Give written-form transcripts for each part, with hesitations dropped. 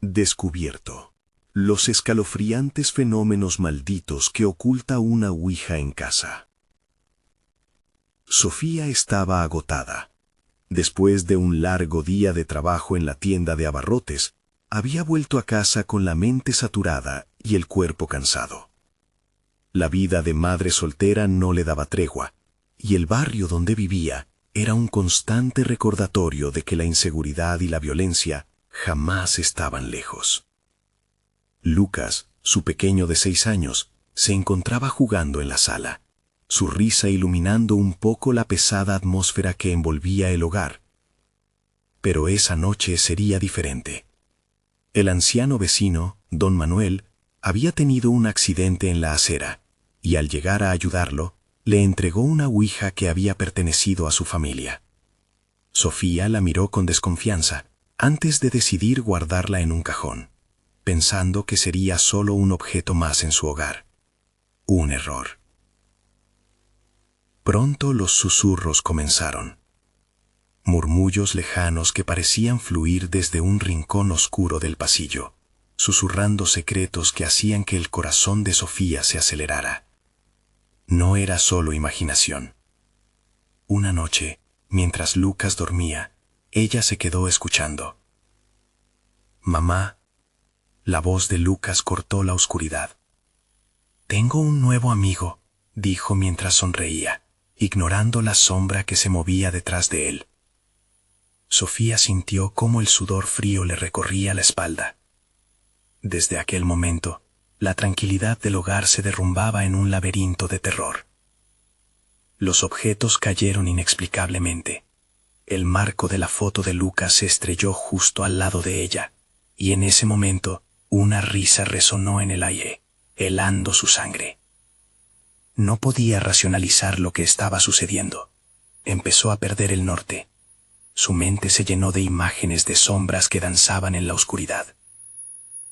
Descubierto. Los escalofriantes fenómenos malditos que oculta una ouija en casa. Sofía estaba agotada. Después de un largo día de trabajo en la tienda de abarrotes, había vuelto a casa con la mente saturada y el cuerpo cansado. La vida de madre soltera no le daba tregua, y el barrio donde vivía era un constante recordatorio de que la inseguridad y la violencia jamás estaban lejos. Lucas, su pequeño de 6 años, se encontraba jugando en la sala, su risa iluminando un poco la pesada atmósfera que envolvía el hogar. Pero esa noche sería diferente. El anciano vecino, don Manuel, había tenido un accidente en la acera, y al llegar a ayudarlo, le entregó una ouija que había pertenecido a su familia. Sofía la miró con desconfianza, antes de decidir guardarla en un cajón, pensando que sería solo un objeto más en su hogar. Un error. Pronto los susurros comenzaron. Murmullos lejanos que parecían fluir desde un rincón oscuro del pasillo, susurrando secretos que hacían que el corazón de Sofía se acelerara. No era solo imaginación. Una noche, mientras Lucas dormía, ella se quedó escuchando. «Mamá». La voz de Lucas cortó la oscuridad. «Tengo un nuevo amigo», dijo mientras sonreía, ignorando la sombra que se movía detrás de él. Sofía sintió cómo el sudor frío le recorría la espalda. Desde aquel momento, la tranquilidad del hogar se derrumbaba en un laberinto de terror. Los objetos cayeron inexplicablemente. El marco de la foto de Lucas se estrelló justo al lado de ella, y en ese momento una risa resonó en el aire, helando su sangre. No podía racionalizar lo que estaba sucediendo. Empezó a perder el norte. Su mente se llenó de imágenes de sombras que danzaban en la oscuridad.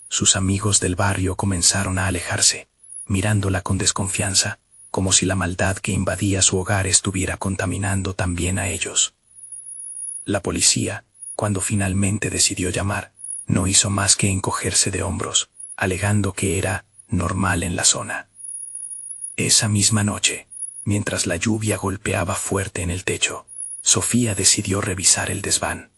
Sus amigos del barrio comenzaron a alejarse, mirándola con desconfianza, como si la maldad que invadía su hogar estuviera contaminando también a ellos. La policía, cuando finalmente decidió llamar, no hizo más que encogerse de hombros, alegando que era normal en la zona. Esa misma noche, mientras la lluvia golpeaba fuerte en el techo, Sofía decidió revisar el desván.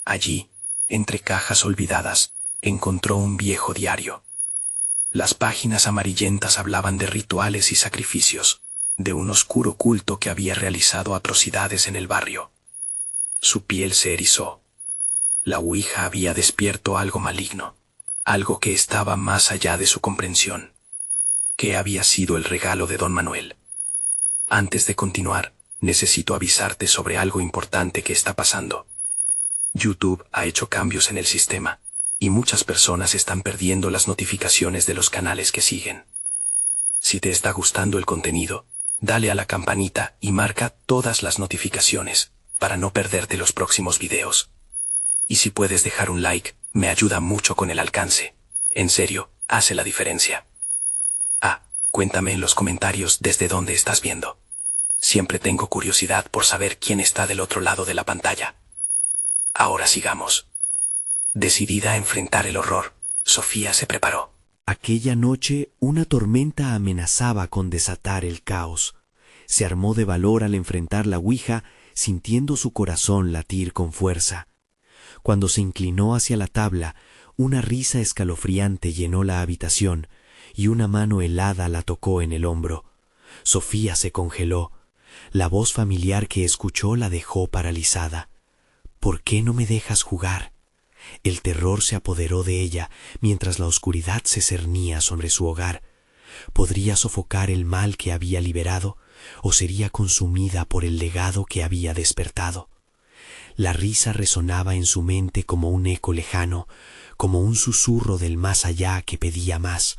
Allí, entre cajas olvidadas, encontró un viejo diario. Las páginas amarillentas hablaban de rituales y sacrificios, de un oscuro culto que había realizado atrocidades en el barrio. Su piel se erizó. La ouija había despierto algo maligno, algo que estaba más allá de su comprensión. ¿Qué había sido el regalo de don Manuel? Antes de continuar, necesito avisarte sobre algo importante que está pasando. YouTube ha hecho cambios en el sistema, y muchas personas están perdiendo las notificaciones de los canales que siguen. Si te está gustando el contenido, dale a la campanita y marca todas las notificaciones, para no perderte los próximos videos. Y si puedes dejar un like, me ayuda mucho con el alcance. En serio, hace la diferencia. Cuéntame en los comentarios desde dónde estás viendo. Siempre tengo curiosidad por saber quién está del otro lado de la pantalla. Ahora sigamos. Decidida a enfrentar el horror, Sofía se preparó. Aquella noche, una tormenta amenazaba con desatar el caos. Se armó de valor al enfrentar la ouija, sintiendo su corazón latir con fuerza. Cuando se inclinó hacia la tabla, una risa escalofriante llenó la habitación, y una mano helada la tocó en el hombro. Sofía se congeló. La voz familiar que escuchó la dejó paralizada. ¿Por qué no me dejas jugar? El terror se apoderó de ella mientras la oscuridad se cernía sobre su hogar. ¿Podría sofocar el mal que había liberado o sería consumida por el legado que había despertado? La risa resonaba en su mente como un eco lejano, como un susurro del más allá que pedía más.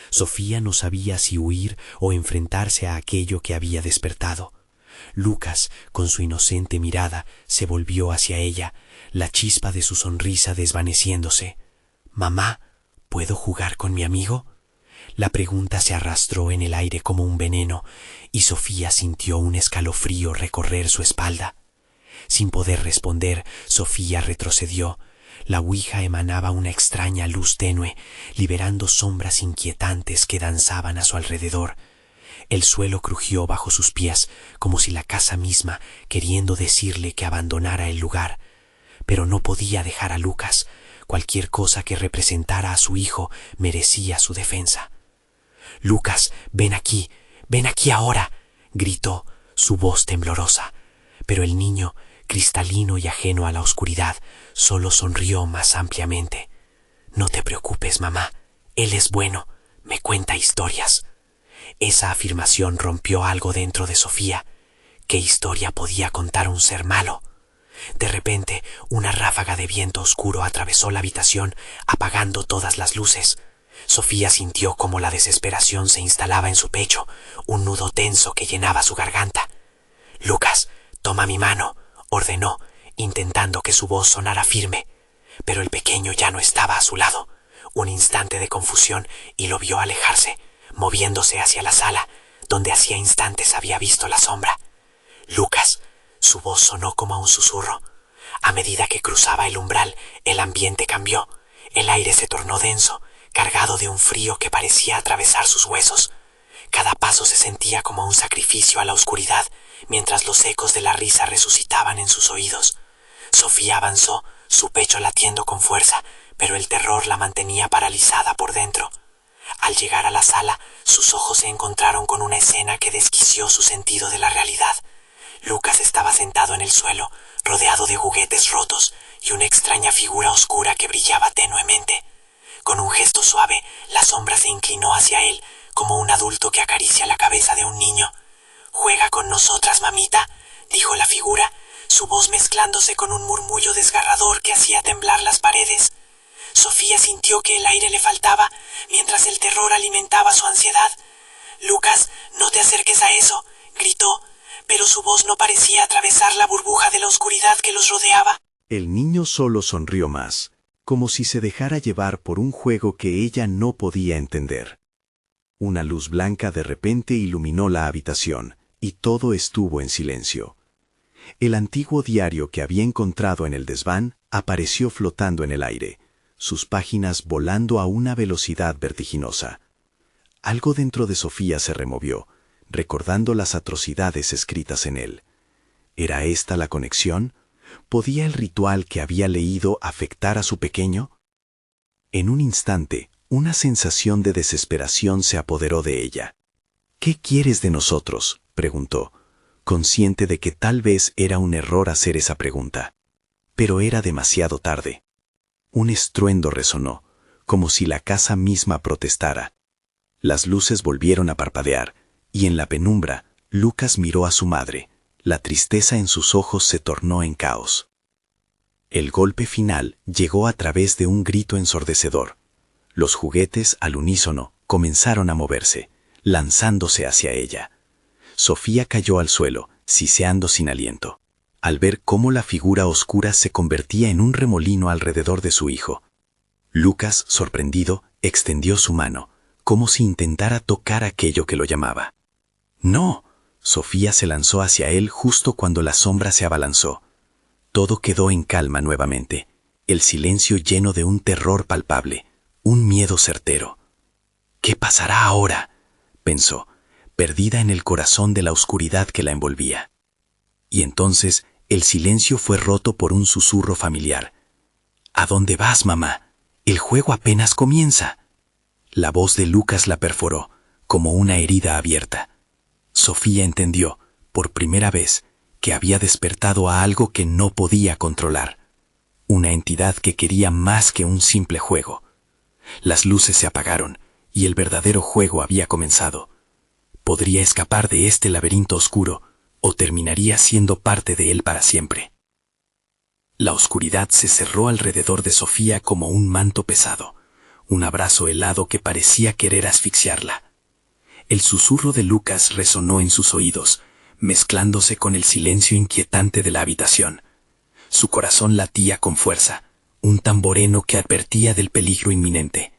Sofía no sabía si huir o enfrentarse a aquello que había despertado. Lucas, con su inocente mirada, se volvió hacia ella, la chispa de su sonrisa desvaneciéndose. «Mamá, ¿puedo jugar con mi amigo?» La pregunta se arrastró en el aire como un veneno, y Sofía sintió un escalofrío recorrer su espalda. Sin poder responder, Sofía retrocedió. La ouija emanaba una extraña luz tenue, liberando sombras inquietantes que danzaban a su alrededor. El suelo crujió bajo sus pies, como si la casa misma queriendo decirle que abandonara el lugar. Pero no podía dejar a Lucas. Cualquier cosa que representara a su hijo merecía su defensa. «Lucas, ven aquí ahora», gritó, su voz temblorosa. Pero el niño, cristalino y ajeno a la oscuridad, solo sonrió más ampliamente. «No te preocupes, mamá. Él es bueno. Me cuenta historias». Esa afirmación rompió algo dentro de Sofía. ¿Qué historia podía contar un ser malo? De repente, una ráfaga de viento oscuro atravesó la habitación, apagando todas las luces. Sofía sintió cómo la desesperación se instalaba en su pecho, un nudo tenso que llenaba su garganta. «Lucas, toma mi mano», ordenó, intentando que su voz sonara firme. Pero el pequeño ya no estaba a su lado. Un instante de confusión y lo vio alejarse, moviéndose hacia la sala, donde hacía instantes había visto la sombra. «Lucas», su voz sonó como un susurro. A medida que cruzaba el umbral, el ambiente cambió. El aire se tornó denso, cargado de un frío que parecía atravesar sus huesos. Cada paso se sentía como un sacrificio a la oscuridad, mientras los ecos de la risa resucitaban en sus oídos. Sofía avanzó, su pecho latiendo con fuerza, pero el terror la mantenía paralizada por dentro. Al llegar a la sala, sus ojos se encontraron con una escena que desquició su sentido de la realidad. Lucas estaba sentado en el suelo, rodeado de juguetes rotos y una extraña figura oscura que brillaba tenuemente. Con un gesto suave, la sombra se inclinó hacia él, como un adulto que acaricia la cabeza de un niño. «Juega con nosotras, mamita», dijo la figura, su voz mezclándose con un murmullo desgarrador que hacía temblar las paredes. Sofía sintió que el aire le faltaba, mientras el terror alimentaba su ansiedad. «Lucas, no te acerques a eso», gritó, pero su voz no parecía atravesar la burbuja de la oscuridad que los rodeaba. El niño solo sonrió más, como si se dejara llevar por un juego que ella no podía entender. Una luz blanca de repente iluminó la habitación, y todo estuvo en silencio. El antiguo diario que había encontrado en el desván apareció flotando en el aire, sus páginas volando a una velocidad vertiginosa. Algo dentro de Sofía se removió, recordando las atrocidades escritas en él. ¿Era esta la conexión? ¿Podía el ritual que había leído afectar a su pequeño? En un instante, una sensación de desesperación se apoderó de ella. «¿Qué quieres de nosotros?», preguntó, consciente de que tal vez era un error hacer esa pregunta. Pero era demasiado tarde. Un estruendo resonó, como si la casa misma protestara. Las luces volvieron a parpadear, y en la penumbra, Lucas miró a su madre. La tristeza en sus ojos se tornó en caos. El golpe final llegó a través de un grito ensordecedor. Los juguetes, al unísono, comenzaron a moverse, lanzándose hacia ella. Sofía cayó al suelo, siseando sin aliento, al ver cómo la figura oscura se convertía en un remolino alrededor de su hijo. Lucas, sorprendido, extendió su mano, como si intentara tocar aquello que lo llamaba. «¡No!». Sofía se lanzó hacia él justo cuando la sombra se abalanzó. Todo quedó en calma nuevamente, el silencio lleno de un terror palpable, un miedo certero. «¿Qué pasará ahora?», pensó, perdida en el corazón de la oscuridad que la envolvía. Y entonces el silencio fue roto por un susurro familiar. «¿A dónde vas, mamá? El juego apenas comienza». La voz de Lucas la perforó, como una herida abierta. Sofía entendió, por primera vez, que había despertado a algo que no podía controlar. Una entidad que quería más que un simple juego. Las luces se apagaron, y el verdadero juego había comenzado. Podría escapar de este laberinto oscuro, o terminaría siendo parte de él para siempre. La oscuridad se cerró alrededor de Sofía como un manto pesado, un abrazo helado que parecía querer asfixiarla. El susurro de Lucas resonó en sus oídos, mezclándose con el silencio inquietante de la habitación. Su corazón latía con fuerza, un tamboreno que advertía del peligro inminente.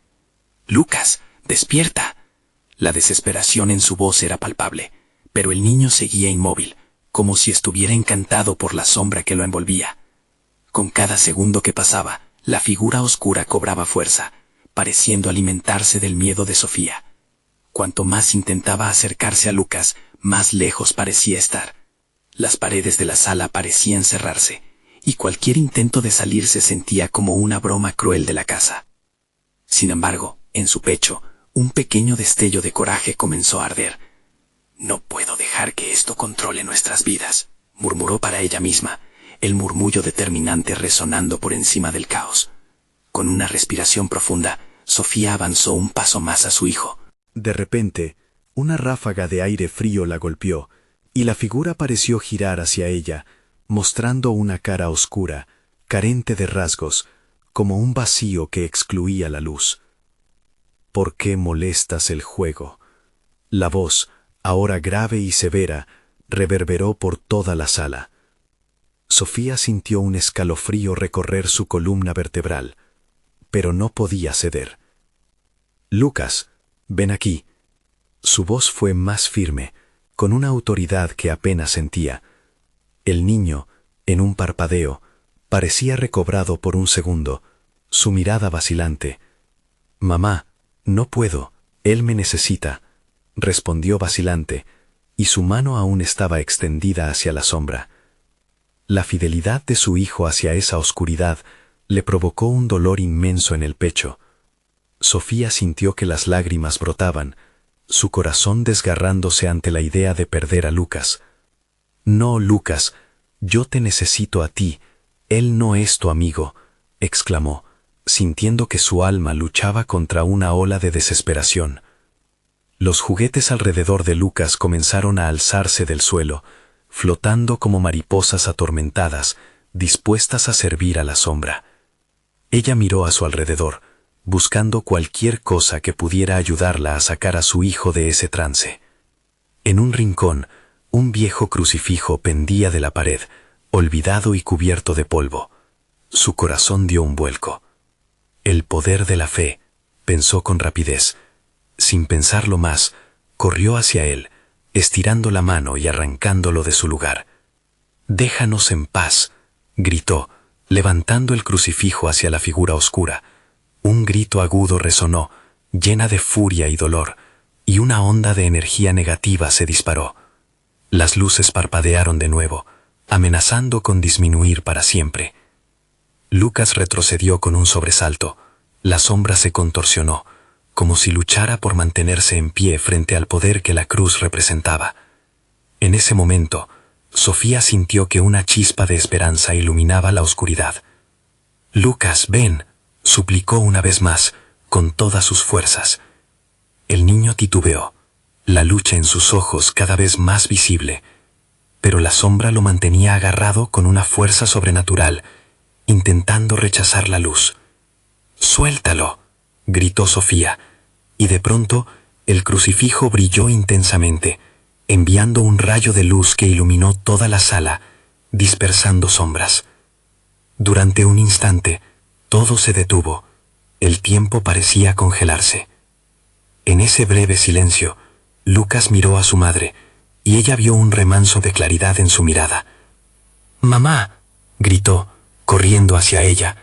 «¡Lucas, despierta!». La desesperación en su voz era palpable, pero el niño seguía inmóvil, como si estuviera encantado por la sombra que lo envolvía. Con cada segundo que pasaba, La figura oscura cobraba fuerza, pareciendo alimentarse del miedo de Sofía. Cuanto más intentaba acercarse a Lucas, más lejos parecía estar. Las paredes de la sala parecían cerrarse, y cualquier intento de salir se sentía como una broma cruel de la casa. Sin embargo, en su pecho, un pequeño destello de coraje comenzó a arder. «No puedo dejar que esto controle nuestras vidas», murmuró para ella misma, el murmullo determinante resonando por encima del caos. Con una respiración profunda, Sofía avanzó un paso más a su hijo. De repente, una ráfaga de aire frío la golpeó, y la figura pareció girar hacia ella, mostrando una cara oscura, carente de rasgos, como un vacío que excluía la luz. «¿Por qué molestas el juego?». La voz, ahora grave y severa, reverberó por toda la sala. Sofía sintió un escalofrío recorrer su columna vertebral, pero no podía ceder. «Lucas, ven aquí». Su voz fue más firme, con una autoridad que apenas sentía. El niño, en un parpadeo, parecía recobrado por un segundo, su mirada vacilante. «Mamá, no puedo, él me necesita», respondió vacilante, y su mano aún estaba extendida hacia la sombra. La fidelidad de su hijo hacia esa oscuridad le provocó un dolor inmenso en el pecho. Sofía sintió que las lágrimas brotaban, su corazón desgarrándose ante la idea de perder a Lucas. «No, Lucas, yo te necesito a ti, él no es tu amigo», exclamó, sintiendo que su alma luchaba contra una ola de desesperación. Los juguetes alrededor de Lucas comenzaron a alzarse del suelo, flotando como mariposas atormentadas, dispuestas a servir a la sombra. Ella miró a su alrededor, buscando cualquier cosa que pudiera ayudarla a sacar a su hijo de ese trance. En un rincón, un viejo crucifijo pendía de la pared, olvidado y cubierto de polvo. Su corazón dio un vuelco. «El poder de la fe», pensó con rapidez. Sin pensarlo más, corrió hacia él, estirando la mano y arrancándolo de su lugar. «Déjanos en paz», gritó, levantando el crucifijo hacia la figura oscura. Un grito agudo resonó, llena de furia y dolor, y una onda de energía negativa se disparó. Las luces parpadearon de nuevo, amenazando con disminuir para siempre. Lucas retrocedió con un sobresalto. La sombra se contorsionó, como si luchara por mantenerse en pie frente al poder que la cruz representaba. En ese momento, Sofía sintió que una chispa de esperanza iluminaba la oscuridad. «Lucas, ven», suplicó una vez más, con todas sus fuerzas. El niño titubeó, la lucha en sus ojos cada vez más visible, pero la sombra lo mantenía agarrado con una fuerza sobrenatural, intentando rechazar la luz. «Suéltalo», gritó Sofía, y de pronto el crucifijo brilló intensamente, enviando un rayo de luz que iluminó toda la sala, dispersando sombras. Durante un instante, todo se detuvo. El tiempo parecía congelarse. En ese breve silencio, Lucas miró a su madre, y ella vio un remanso de claridad en su mirada. «Mamá», gritó, corriendo hacia ella,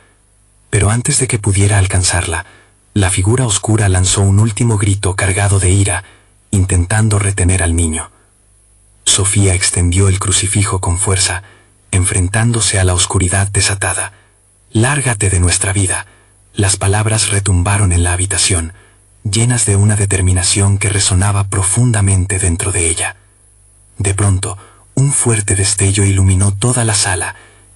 pero antes de que pudiera alcanzarla, la figura oscura lanzó un último grito cargado de ira, intentando retener al niño. Sofía extendió el crucifijo con fuerza, enfrentándose a la oscuridad desatada. «Lárgate de nuestra vida». Las palabras retumbaron en la habitación, llenas de una determinación que resonaba profundamente dentro de ella. De pronto, un fuerte destello iluminó toda la sala,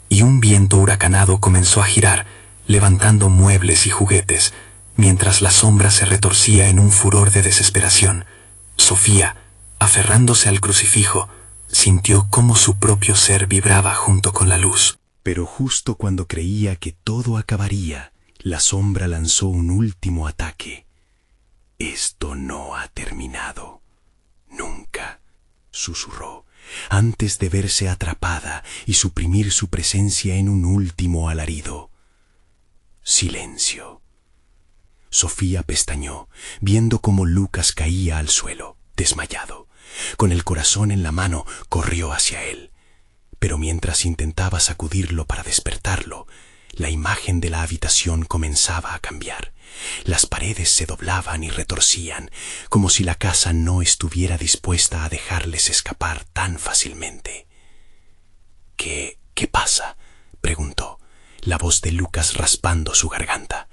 y un viento huracanado comenzó a girar, levantando muebles y juguetes, mientras la sombra se retorcía en un furor de desesperación. Sofía, aferrándose al crucifijo, sintió cómo su propio ser vibraba junto con la luz. Pero justo cuando creía que todo acabaría, la sombra lanzó un último ataque. «Esto no ha terminado. Nunca», susurró, antes de verse atrapada y suprimir su presencia en un último alarido. Silencio. Sofía pestañeó, viendo cómo Lucas caía al suelo, desmayado. Con el corazón en la mano, corrió hacia él. Pero mientras intentaba sacudirlo para despertarlo, La imagen de la habitación comenzaba a cambiar. Las paredes se doblaban y retorcían, como si la casa no estuviera dispuesta a dejarles escapar tan fácilmente. ¿Qué pasa?, preguntó, la voz de Lucas raspando su garganta.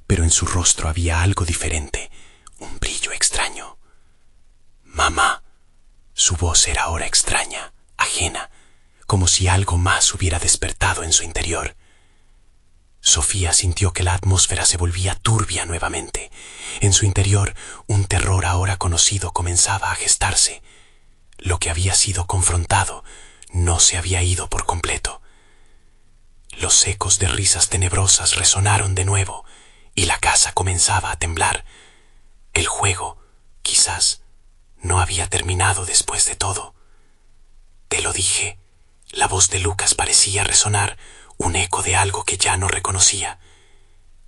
Pero en su rostro había algo diferente, un brillo extraño. «Mamá». Su voz era ahora extraña, ajena, como si algo más hubiera despertado en su interior. Sofía sintió que la atmósfera se volvía turbia nuevamente. En su interior, un terror ahora conocido comenzaba a gestarse. Lo que había sido confrontado no se había ido por completo. Los ecos de risas tenebrosas resonaron de nuevo y la casa comenzaba a temblar. El juego, quizás, no había terminado después de todo. «Te lo dije». La voz de Lucas parecía resonar, un eco de algo que ya no reconocía.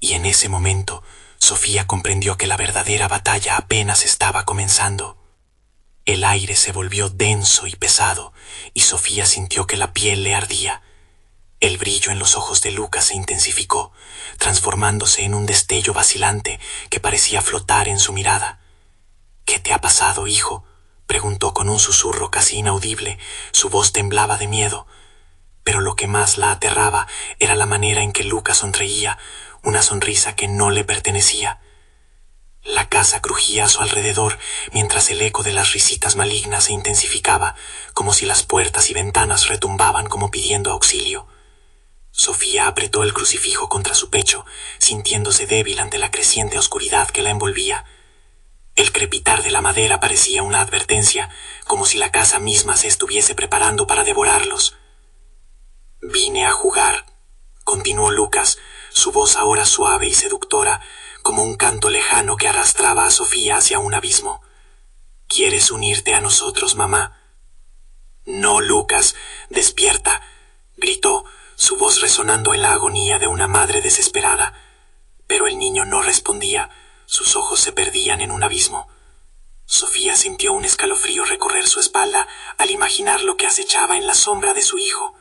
Y en ese momento, Sofía comprendió que la verdadera batalla apenas estaba comenzando. El aire se volvió denso y pesado, y Sofía sintió que la piel le ardía. El brillo en los ojos de Lucas se intensificó, transformándose en un destello vacilante que parecía flotar en su mirada. «¿Qué te ha pasado, hijo?», preguntó con un susurro casi inaudible. Su voz temblaba de miedo. Pero lo que más la aterraba era la manera en que Lucas sonreía, una sonrisa que no le pertenecía. La casa crujía a su alrededor mientras el eco de las risitas malignas se intensificaba, como si las puertas y ventanas retumbaban como pidiendo auxilio. Sofía apretó el crucifijo contra su pecho, sintiéndose débil ante la creciente oscuridad que la envolvía. El crepitar de la madera parecía una advertencia, como si la casa misma se estuviese preparando para devorarlos. «Vine a jugar», continuó Lucas, su voz ahora suave y seductora, como un canto lejano que arrastraba a Sofía hacia un abismo. «¿Quieres unirte a nosotros, mamá?» «No, Lucas, despierta», gritó, su voz resonando en la agonía de una madre desesperada. Pero el niño no respondía. Sus ojos se perdían en un abismo. Sofía sintió un escalofrío recorrer su espalda al imaginar lo que acechaba en la sombra de su hijo.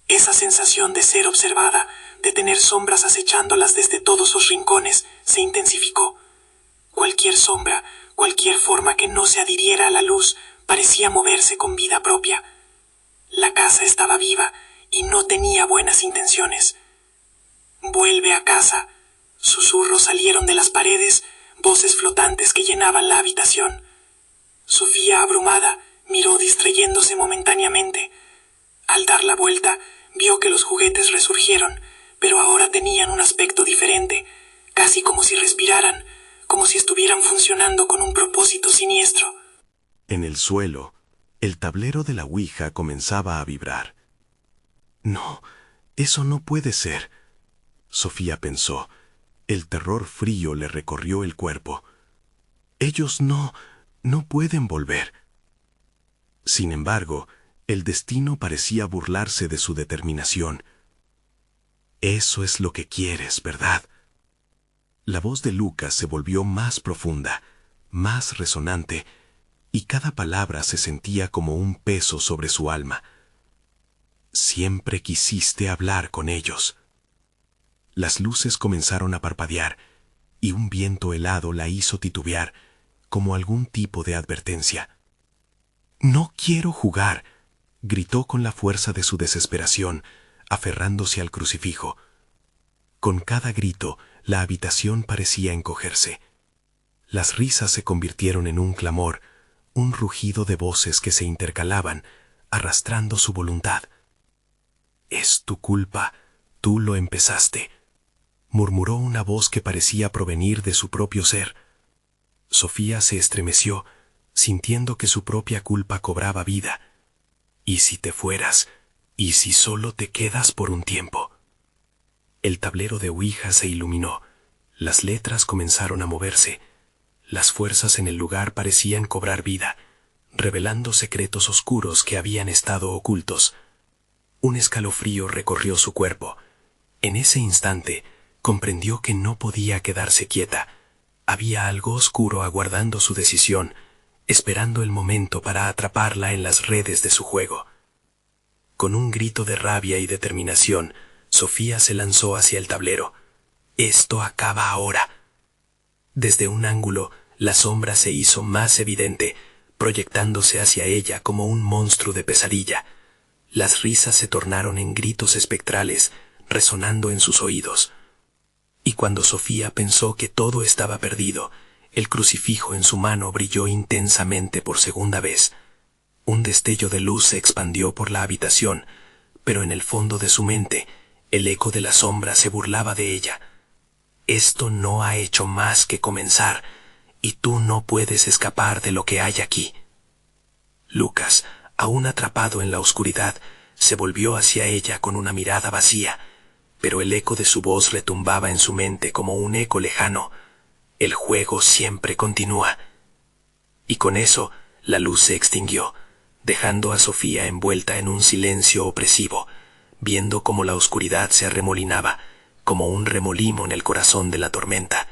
Esa sensación de ser observada, de tener sombras acechándolas desde todos los rincones, se intensificó. Cualquier sombra, cualquier forma que no se adhiriera a la luz, parecía moverse con vida propia. La casa estaba viva y no tenía buenas intenciones. «Vuelve a casa». Susurros salieron de las paredes, voces flotantes que llenaban la habitación. Sofía, abrumada, miró distrayéndose momentáneamente. Al dar la vuelta, vio que los juguetes resurgieron, pero ahora tenían un aspecto diferente, casi como si respiraran, como si estuvieran funcionando con un propósito siniestro. En el suelo, el tablero de la ouija comenzaba a vibrar. «No, eso no puede ser», Sofía pensó. El terror frío le recorrió el cuerpo. «Ellos no pueden volver». Sin embargo, el destino parecía burlarse de su determinación. «Eso es lo que quieres, ¿verdad?». La voz de Lucas se volvió más profunda, más resonante, y cada palabra se sentía como un peso sobre su alma. «Siempre quisiste hablar con ellos». Las luces comenzaron a parpadear, y un viento helado la hizo titubear, como algún tipo de advertencia. «No quiero jugar», gritó con la fuerza de su desesperación, aferrándose al crucifijo. Con cada grito, la habitación parecía encogerse. Las risas se convirtieron en un clamor, un rugido de voces que se intercalaban, arrastrando su voluntad. «Es tu culpa, tú lo empezaste», murmuró una voz que parecía provenir de su propio ser. Sofía se estremeció, sintiendo que su propia culpa cobraba vida. «¿Y si te fueras? ¿Y si solo te quedas por un tiempo?». El tablero de ouija se iluminó. Las letras comenzaron a moverse. Las fuerzas en el lugar parecían cobrar vida, revelando secretos oscuros que habían estado ocultos. Un escalofrío recorrió su cuerpo. En ese instante, comprendió que no podía quedarse quieta. Había algo oscuro aguardando su decisión, esperando el momento para atraparla en las redes de su juego. Con un grito de rabia y determinación, Sofía se lanzó hacia el tablero. Esto acaba ahora. Desde un ángulo, la sombra se hizo más evidente, proyectándose hacia ella como un monstruo de pesadilla. Las risas se tornaron en gritos espectrales, resonando en sus oídos. Y cuando Sofía pensó que todo estaba perdido, el crucifijo en su mano brilló intensamente por segunda vez. Un destello de luz se expandió por la habitación, pero en el fondo de su mente, el eco de la sombra se burlaba de ella. Esto no ha hecho más que comenzar, y tú no puedes escapar de lo que hay aquí. Lucas, aún atrapado en la oscuridad, se volvió hacia ella con una mirada vacía, pero el eco de su voz retumbaba en su mente como un eco lejano. El juego siempre continúa. Y con eso, la luz se extinguió, dejando a Sofía envuelta en un silencio opresivo, viendo cómo la oscuridad se arremolinaba, como un remolino en el corazón de la tormenta.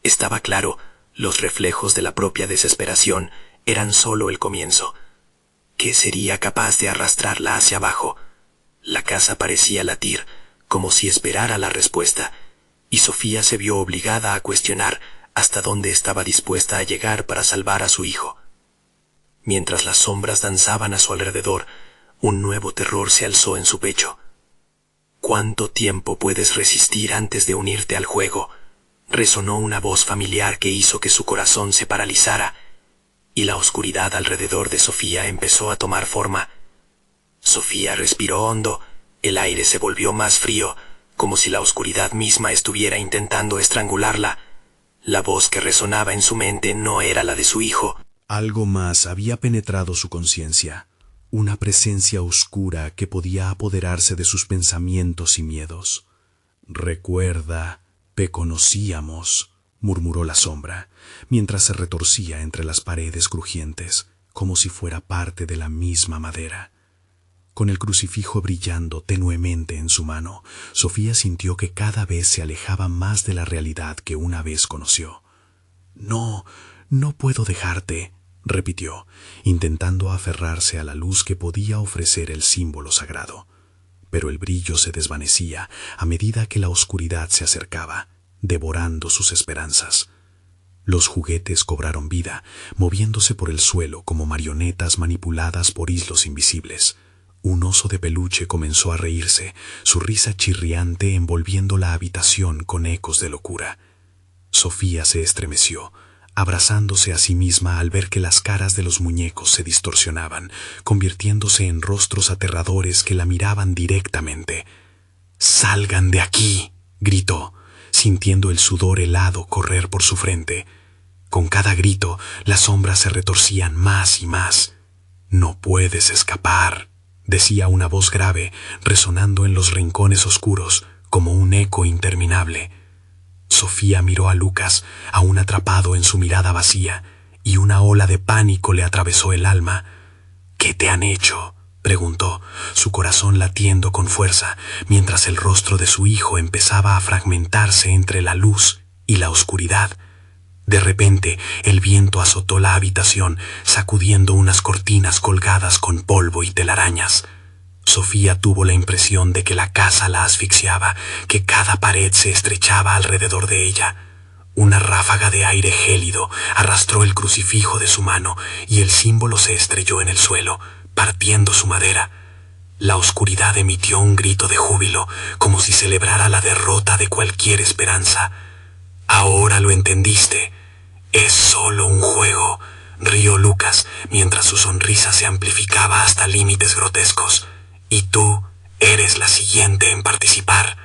Estaba claro, los reflejos de la propia desesperación eran solo el comienzo. ¿Qué sería capaz de arrastrarla hacia abajo? La casa parecía latir, como si esperara la respuesta, y Sofía se vio obligada a cuestionar hasta dónde estaba dispuesta a llegar para salvar a su hijo. Mientras las sombras danzaban a su alrededor, un nuevo terror se alzó en su pecho. ¿Cuánto tiempo puedes resistir antes de unirte al juego? Resonó una voz familiar que hizo que su corazón se paralizara, y la oscuridad alrededor de Sofía empezó a tomar forma. Sofía respiró hondo, el aire se volvió más frío, como si la oscuridad misma estuviera intentando estrangularla. La voz que resonaba en su mente no era la de su hijo. Algo más había penetrado su conciencia, una presencia oscura que podía apoderarse de sus pensamientos y miedos. «Recuerda, te conocíamos», murmuró la sombra, mientras se retorcía entre las paredes crujientes, como si fuera parte de la misma madera. Con el crucifijo brillando tenuemente en su mano, Sofía sintió que cada vez se alejaba más de la realidad que una vez conoció. «No, no puedo dejarte», repitió, intentando aferrarse a la luz que podía ofrecer el símbolo sagrado. Pero el brillo se desvanecía a medida que la oscuridad se acercaba, devorando sus esperanzas. Los juguetes cobraron vida, moviéndose por el suelo como marionetas manipuladas por hilos invisibles. Un oso de peluche comenzó a reírse, su risa chirriante envolviendo la habitación con ecos de locura. Sofía se estremeció, abrazándose a sí misma al ver que las caras de los muñecos se distorsionaban, convirtiéndose en rostros aterradores que la miraban directamente. «¡Salgan de aquí!», gritó, sintiendo el sudor helado correr por su frente. Con cada grito, las sombras se retorcían más y más. «No puedes escapar», decía una voz grave, resonando en los rincones oscuros, como un eco interminable. Sofía miró a Lucas, aún atrapado en su mirada vacía, y una ola de pánico le atravesó el alma. «¿Qué te han hecho?», preguntó, su corazón latiendo con fuerza, mientras el rostro de su hijo empezaba a fragmentarse entre la luz y la oscuridad. De repente, el viento azotó la habitación, sacudiendo unas cortinas colgadas con polvo y telarañas. Sofía tuvo la impresión de que la casa la asfixiaba, que cada pared se estrechaba alrededor de ella. Una ráfaga de aire gélido arrastró el crucifijo de su mano y el símbolo se estrelló en el suelo, partiendo su madera. La oscuridad emitió un grito de júbilo, como si celebrara la derrota de cualquier esperanza. «Ahora lo entendiste. Es solo un juego», rió Lucas, mientras su sonrisa se amplificaba hasta límites grotescos. «Y tú eres la siguiente en participar».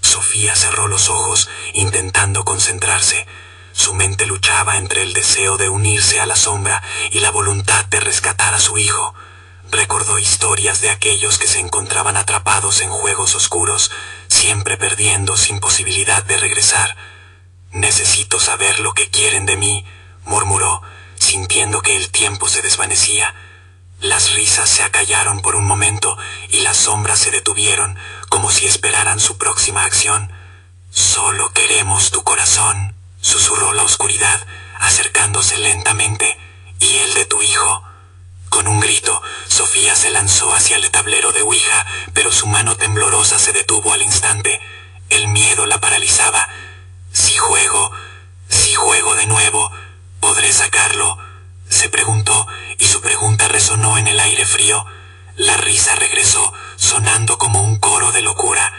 Sofía cerró los ojos, intentando concentrarse. Su mente luchaba entre el deseo de unirse a la sombra y la voluntad de rescatar a su hijo. Recordó historias de aquellos que se encontraban atrapados en juegos oscuros, siempre perdiendo sin posibilidad de regresar. «Necesito saber lo que quieren de mí», murmuró, sintiendo que el tiempo se desvanecía. Las risas se acallaron por un momento y las sombras se detuvieron, como si esperaran su próxima acción. «Solo queremos tu corazón», susurró la oscuridad, acercándose lentamente, «y el de tu hijo». Con un grito, Sofía se lanzó hacia el tablero de Ouija, pero su mano temblorosa se detuvo al instante. El miedo la paralizaba. Si juego de nuevo, ¿podré sacarlo?, se preguntó, y su pregunta resonó en el aire frío. La risa regresó, sonando como un coro de locura.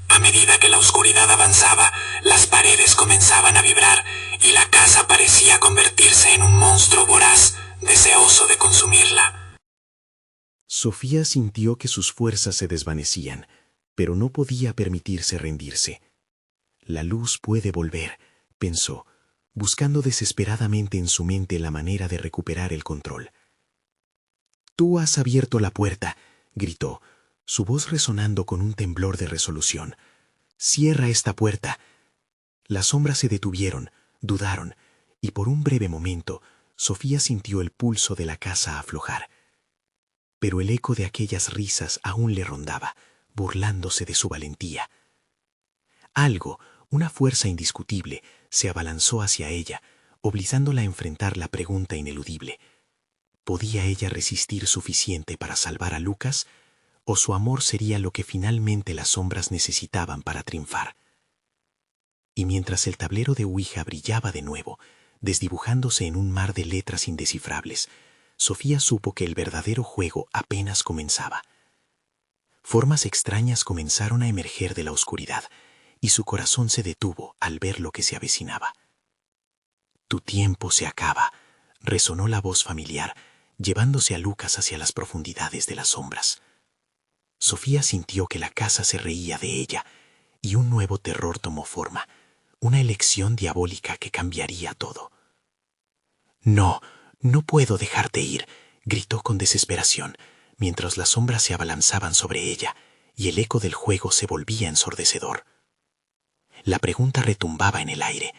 A medida que la oscuridad avanzaba, las paredes comenzaban a vibrar, y la casa parecía convertirse en un monstruo voraz, deseoso de consumirla. Sofía sintió que sus fuerzas se desvanecían, pero no podía permitirse rendirse. La luz puede volver, pensó, buscando desesperadamente en su mente la manera de recuperar el control. «Tú has abierto la puerta», gritó, su voz resonando con un temblor de resolución. «Cierra esta puerta». Las sombras se detuvieron, dudaron, y por un breve momento Sofía sintió el pulso de la casa aflojar. Pero el eco de aquellas risas aún le rondaba, burlándose de su valentía. Algo, una fuerza indiscutible, se abalanzó hacia ella, obligándola a enfrentar la pregunta ineludible. ¿Podía ella resistir suficiente para salvar a Lucas? ¿O su amor sería lo que finalmente las sombras necesitaban para triunfar? Y mientras el tablero de Ouija brillaba de nuevo, desdibujándose en un mar de letras indescifrables, Sofía supo que el verdadero juego apenas comenzaba. Formas extrañas comenzaron a emerger de la oscuridad, y su corazón se detuvo al ver lo que se avecinaba. «Tu tiempo se acaba», resonó la voz familiar, llevándose a Lucas hacia las profundidades de las sombras. Sofía sintió que la casa se reía de ella, y un nuevo terror tomó forma, una elección diabólica que cambiaría todo. «No, no puedo dejarte ir», gritó con desesperación, mientras las sombras se abalanzaban sobre ella, y el eco del juego se volvía ensordecedor. La pregunta retumbaba en el aire.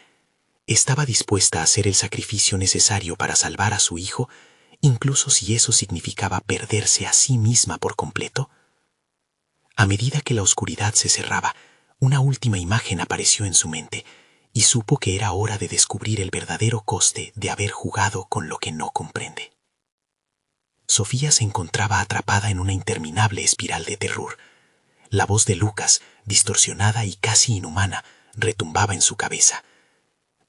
¿Estaba dispuesta a hacer el sacrificio necesario para salvar a su hijo, incluso si eso significaba perderse a sí misma por completo? A medida que la oscuridad se cerraba, una última imagen apareció en su mente, y supo que era hora de descubrir el verdadero coste de haber jugado con lo que no comprende. Sofía se encontraba atrapada en una interminable espiral de terror. La voz de Lucas, distorsionada y casi inhumana, retumbaba en su cabeza.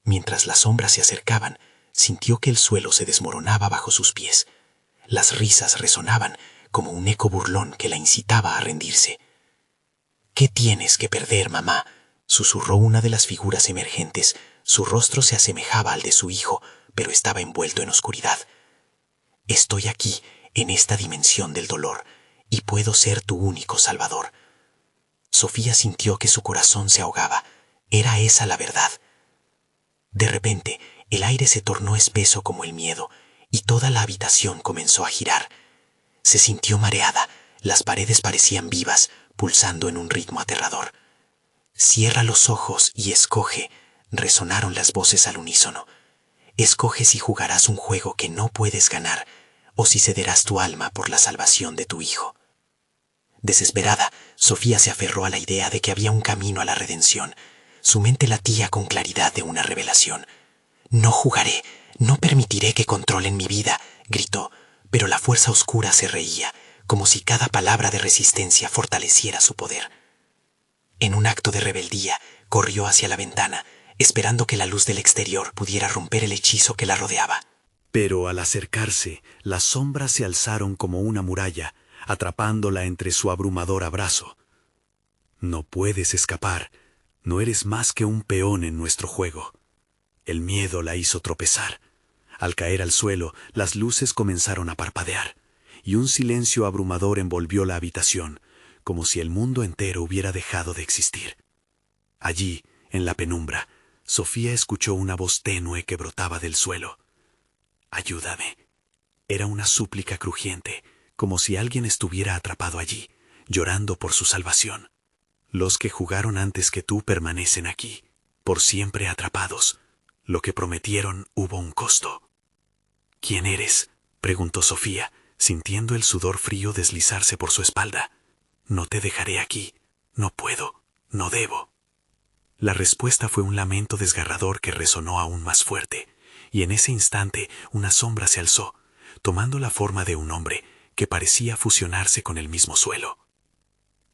Mientras las sombras se acercaban, sintió que el suelo se desmoronaba bajo sus pies. Las risas resonaban como un eco burlón que la incitaba a rendirse. «¿Qué tienes que perder, mamá?», susurró una de las figuras emergentes. Su rostro se asemejaba al de su hijo, pero estaba envuelto en oscuridad. «Estoy aquí, en esta dimensión del dolor, y puedo ser tu único salvador». Sofía sintió que su corazón se ahogaba. Era esa la verdad. De repente, el aire se tornó espeso como el miedo, y toda la habitación comenzó a girar. Se sintió mareada, las paredes parecían vivas, pulsando en un ritmo aterrador. «Cierra los ojos y escoge», resonaron las voces al unísono. «Escoge si jugarás un juego que no puedes ganar, o si cederás tu alma por la salvación de tu hijo». Desesperada, Sofía se aferró a la idea de que había un camino a la redención. Su mente latía con claridad de una revelación. «No jugaré, no permitiré que controlen mi vida», gritó, pero la fuerza oscura se reía, como si cada palabra de resistencia fortaleciera su poder. En un acto de rebeldía, corrió hacia la ventana, esperando que la luz del exterior pudiera romper el hechizo que la rodeaba. Pero al acercarse, las sombras se alzaron como una muralla, atrapándola entre su abrumador abrazo. «No puedes escapar, no eres más que un peón en nuestro juego». El miedo la hizo tropezar. Al caer al suelo, las luces comenzaron a parpadear, y un silencio abrumador envolvió la habitación, como si el mundo entero hubiera dejado de existir. Allí, en la penumbra, Sofía escuchó una voz tenue que brotaba del suelo. «Ayúdame». Era una súplica crujiente, como si alguien estuviera atrapado allí, llorando por su salvación. «Los que jugaron antes que tú permanecen aquí, por siempre atrapados. Lo que prometieron hubo un costo». «¿Quién eres?», preguntó Sofía, sintiendo el sudor frío deslizarse por su espalda. «No te dejaré aquí. No puedo. No debo». La respuesta fue un lamento desgarrador que resonó aún más fuerte, y en ese instante una sombra se alzó, tomando la forma de un hombre que parecía fusionarse con el mismo suelo.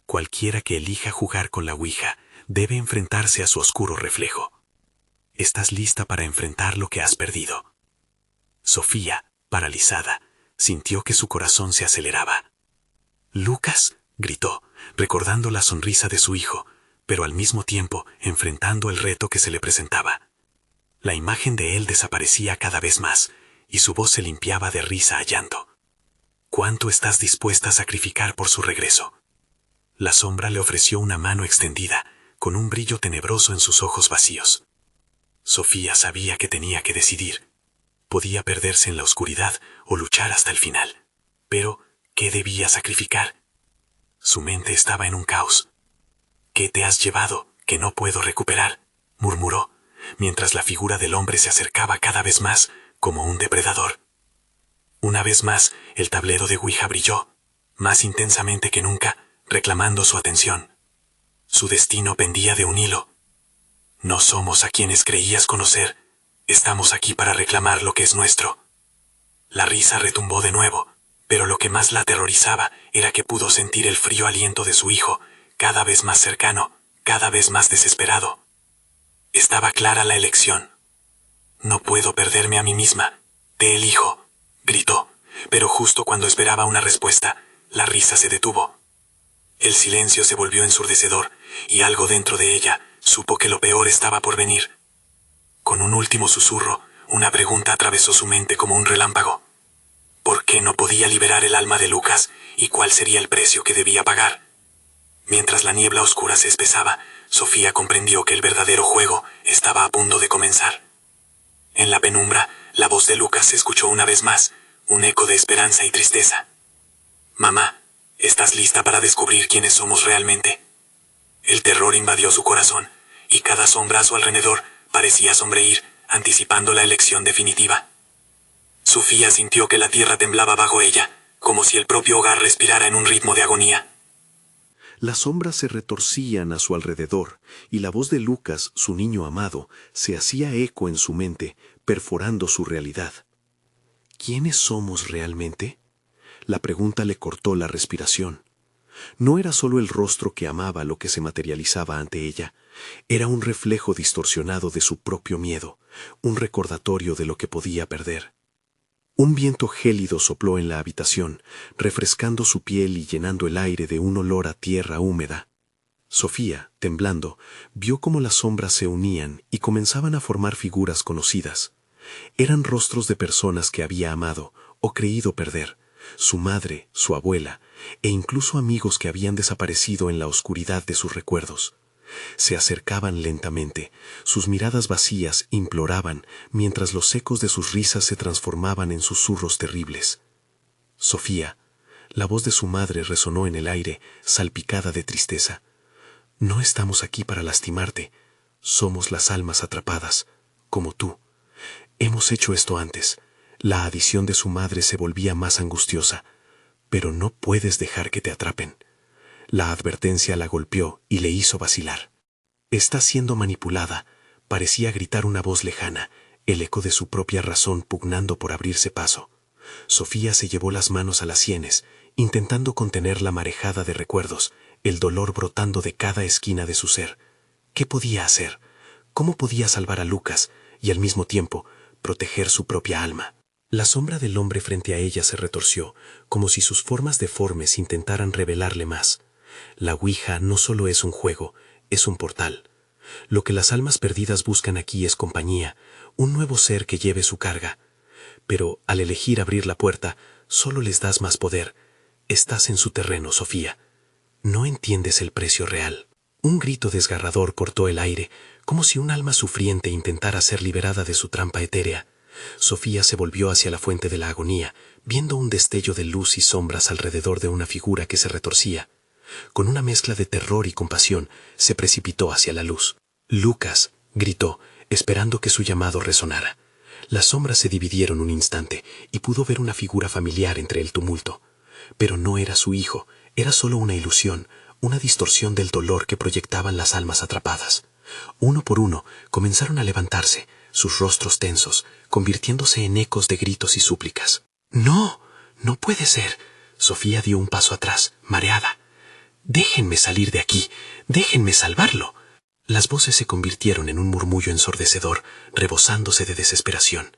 Cualquiera que elija jugar con la ouija debe enfrentarse a su oscuro reflejo. ¿Estás lista para enfrentar lo que has perdido? Sofía, paralizada, sintió que su corazón se aceleraba. «¡Lucas!», gritó, recordando la sonrisa de su hijo, pero al mismo tiempo enfrentando el reto que se le presentaba. La imagen de él desaparecía cada vez más, y su voz se limpiaba de risa a llanto. ¿Cuánto estás dispuesta a sacrificar por su regreso? La sombra le ofreció una mano extendida, con un brillo tenebroso en sus ojos vacíos. Sofía sabía que tenía que decidir. Podía perderse en la oscuridad o luchar hasta el final. Pero, ¿qué debía sacrificar? Su mente estaba en un caos. «¿Qué te has llevado que no puedo recuperar?», murmuró, mientras la figura del hombre se acercaba cada vez más como un depredador. Una vez más, el tablero de ouija brilló, más intensamente que nunca, reclamando su atención. Su destino pendía de un hilo. «No somos a quienes creías conocer. Estamos aquí para reclamar lo que es nuestro». La risa retumbó de nuevo, pero lo que más la aterrorizaba era que pudo sentir el frío aliento de su hijo, cada vez más cercano, cada vez más desesperado. Estaba clara la elección. «No puedo perderme a mí misma. Te elijo», gritó, pero justo cuando esperaba una respuesta, la risa se detuvo. El silencio se volvió ensordecedor, y algo dentro de ella supo que lo peor estaba por venir. Con un último susurro, una pregunta atravesó su mente como un relámpago. ¿Por qué no podía liberar el alma de Lucas, y cuál sería el precio que debía pagar? Mientras la niebla oscura se espesaba, Sofía comprendió que el verdadero juego estaba a punto de comenzar. En la penumbra, la voz de Lucas se escuchó una vez más, un eco de esperanza y tristeza. «Mamá, ¿estás lista para descubrir quiénes somos realmente?». El terror invadió su corazón, y cada sombra a su alrededor parecía sonreír, anticipando la elección definitiva. Sofía sintió que la tierra temblaba bajo ella, como si el propio hogar respirara en un ritmo de agonía. Las sombras se retorcían a su alrededor, y la voz de Lucas, su niño amado, se hacía eco en su mente, perforando su realidad. ¿Quiénes somos realmente? La pregunta le cortó la respiración. No era solo el rostro que amaba lo que se materializaba ante ella, era un reflejo distorsionado de su propio miedo, un recordatorio de lo que podía perder. Un viento gélido sopló en la habitación, refrescando su piel y llenando el aire de un olor a tierra húmeda. Sofía, temblando, vio cómo las sombras se unían y comenzaban a formar figuras conocidas. Eran rostros de personas que había amado o creído perder, su madre, su abuela, e incluso amigos que habían desaparecido en la oscuridad de sus recuerdos. Se acercaban lentamente, sus miradas vacías imploraban, mientras los ecos de sus risas se transformaban en susurros terribles. «Sofía», la voz de su madre resonó en el aire, salpicada de tristeza. «No estamos aquí para lastimarte, somos las almas atrapadas, como tú. Hemos hecho esto antes». La adición de su madre se volvía más angustiosa. «Pero no puedes dejar que te atrapen». La advertencia la golpeó y le hizo vacilar. «Está siendo manipulada», parecía gritar una voz lejana, el eco de su propia razón pugnando por abrirse paso. Sofía se llevó las manos a las sienes, intentando contener la marejada de recuerdos, el dolor brotando de cada esquina de su ser. ¿Qué podía hacer? ¿Cómo podía salvar a Lucas y al mismo tiempo proteger su propia alma? La sombra del hombre frente a ella se retorció, como si sus formas deformes intentaran revelarle más. La ouija no solo es un juego, es un portal. Lo que las almas perdidas buscan aquí es compañía, un nuevo ser que lleve su carga. Pero al elegir abrir la puerta, solo les das más poder. Estás en su terreno, Sofía. No entiendes el precio real. Un grito desgarrador cortó el aire, como si un alma sufriente intentara ser liberada de su trampa etérea. Sofía se volvió hacia la fuente de la agonía, viendo un destello de luz y sombras alrededor de una figura que se retorcía. Con una mezcla de terror y compasión, se precipitó hacia la luz. «Lucas», gritó, esperando que su llamado resonara. Las sombras se dividieron un instante, y pudo ver una figura familiar entre el tumulto. Pero no era su hijo, era solo una ilusión, una distorsión del dolor que proyectaban las almas atrapadas. Uno por uno comenzaron a levantarse, sus rostros tensos, convirtiéndose en ecos de gritos y súplicas. No, no puede ser. Sofía dio un paso atrás, mareada. Déjenme salir de aquí, déjenme salvarlo. Las voces se convirtieron en un murmullo ensordecedor, rebosándose de desesperación.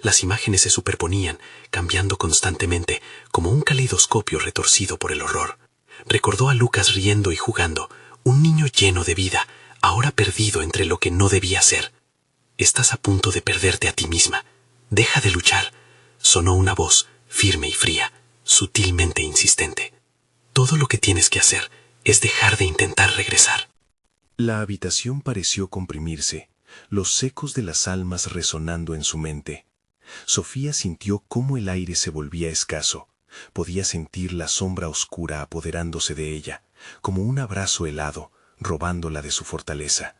Las imágenes se superponían, cambiando constantemente, como un caleidoscopio retorcido por el horror. Recordó a Lucas riendo y jugando, un niño lleno de vida, ahora perdido entre lo que no debía ser. Estás a punto de perderte a ti misma. Deja de luchar. Sonó una voz, firme y fría, sutilmente insistente. Todo lo que tienes que hacer es dejar de intentar regresar. La habitación pareció comprimirse, los ecos de las almas resonando en su mente. Sofía sintió cómo el aire se volvía escaso. Podía sentir la sombra oscura apoderándose de ella, como un abrazo helado, robándola de su fortaleza.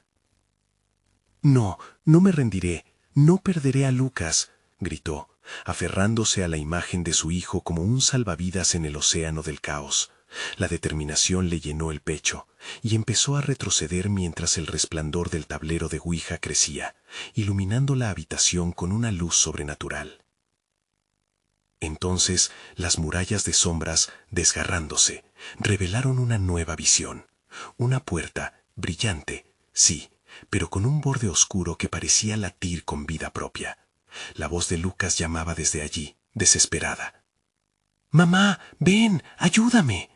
No, no me rendiré, no perderé a Lucas, gritó, aferrándose a la imagen de su hijo como un salvavidas en el océano del caos. La determinación le llenó el pecho, y empezó a retroceder mientras el resplandor del tablero de Ouija crecía, iluminando la habitación con una luz sobrenatural. Entonces las murallas de sombras, desgarrándose, revelaron una nueva visión. Una puerta, brillante, sí, pero con un borde oscuro que parecía latir con vida propia. La voz de Lucas llamaba desde allí, desesperada. «Mamá, ven, ayúdame».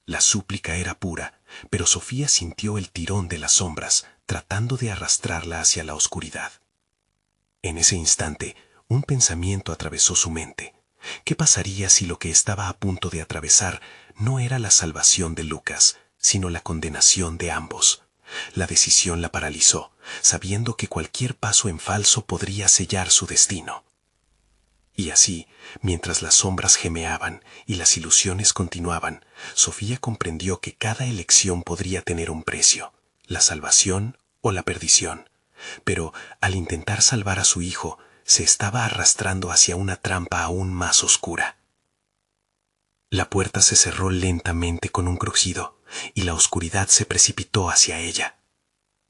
La súplica era pura, pero Sofía sintió el tirón de las sombras, tratando de arrastrarla hacia la oscuridad. En ese instante, un pensamiento atravesó su mente. ¿Qué pasaría si lo que estaba a punto de atravesar no era la salvación de Lucas, sino la condenación de ambos? La decisión la paralizó, sabiendo que cualquier paso en falso podría sellar su destino. Y así, mientras las sombras gemeaban y las ilusiones continuaban, Sofía comprendió que cada elección podría tener un precio, la salvación o la perdición. Pero, al intentar salvar a su hijo, se estaba arrastrando hacia una trampa aún más oscura. La puerta se cerró lentamente con un crujido, y la oscuridad se precipitó hacia ella.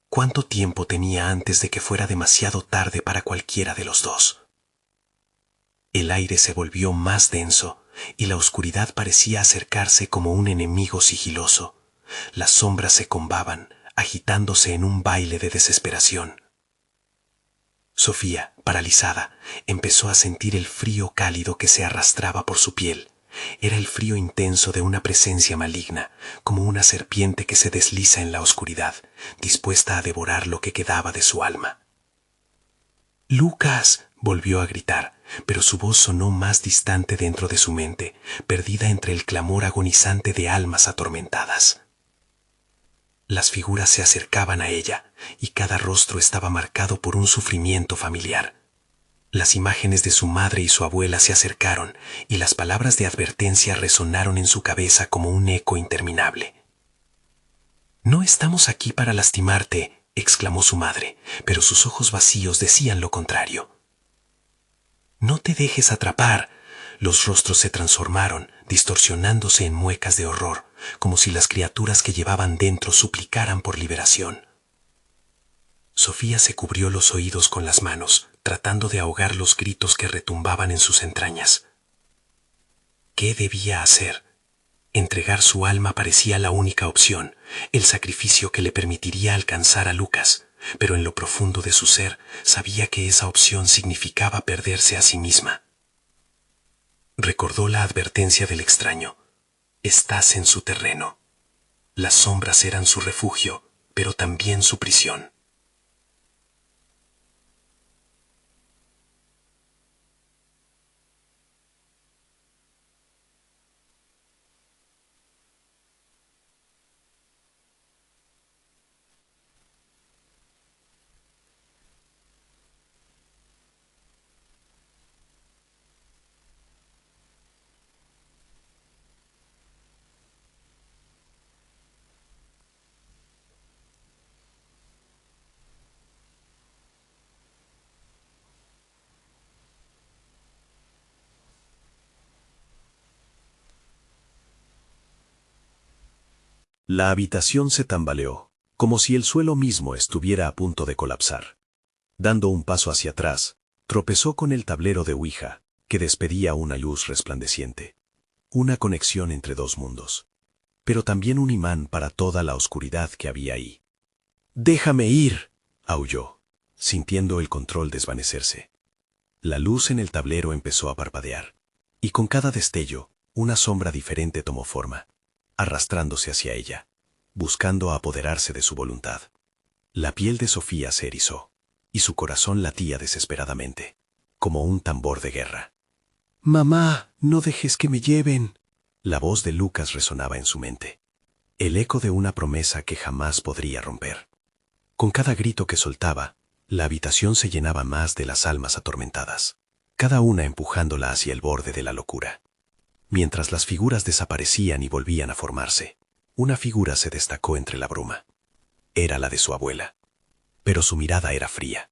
¿Cuánto tiempo tenía antes de que fuera demasiado tarde para cualquiera de los dos? El aire se volvió más denso, y la oscuridad parecía acercarse como un enemigo sigiloso. Las sombras se combaban, agitándose en un baile de desesperación. Sofía, paralizada, empezó a sentir el frío cálido que se arrastraba por su piel. Era el frío intenso de una presencia maligna, como una serpiente que se desliza en la oscuridad, dispuesta a devorar lo que quedaba de su alma. «¡Lucas!», volvió a gritar, pero su voz sonó más distante dentro de su mente, perdida entre el clamor agonizante de almas atormentadas. Las figuras se acercaban a ella, y cada rostro estaba marcado por un sufrimiento familiar. Las imágenes de su madre y su abuela se acercaron, y las palabras de advertencia resonaron en su cabeza como un eco interminable. «No estamos aquí para lastimarte», exclamó su madre, pero sus ojos vacíos decían lo contrario. «No te dejes atrapar». Los rostros se transformaron, distorsionándose en muecas de horror, como si las criaturas que llevaban dentro suplicaran por liberación. Sofía se cubrió los oídos con las manos, tratando de ahogar los gritos que retumbaban en sus entrañas. ¿Qué debía hacer? Entregar su alma parecía la única opción, el sacrificio que le permitiría alcanzar a Lucas, pero en lo profundo de su ser sabía que esa opción significaba perderse a sí misma. Recordó la advertencia del extraño. Estás en su terreno. Las sombras eran su refugio, pero también su prisión. La habitación se tambaleó, como si el suelo mismo estuviera a punto de colapsar. Dando un paso hacia atrás, tropezó con el tablero de Ouija, que despedía una luz resplandeciente. Una conexión entre dos mundos. Pero también un imán para toda la oscuridad que había ahí. «¡Déjame ir!», aulló, sintiendo el control desvanecerse. La luz en el tablero empezó a parpadear, y con cada destello, una sombra diferente tomó forma, arrastrándose hacia ella, buscando apoderarse de su voluntad. La piel de Sofía se erizó, y su corazón latía desesperadamente, como un tambor de guerra. «Mamá, no dejes que me lleven». La voz de Lucas resonaba en su mente, el eco de una promesa que jamás podría romper. Con cada grito que soltaba, la habitación se llenaba más de las almas atormentadas, cada una empujándola hacia el borde de la locura. Mientras las figuras desaparecían y volvían a formarse, una figura se destacó entre la bruma. Era la de su abuela, pero su mirada era fría,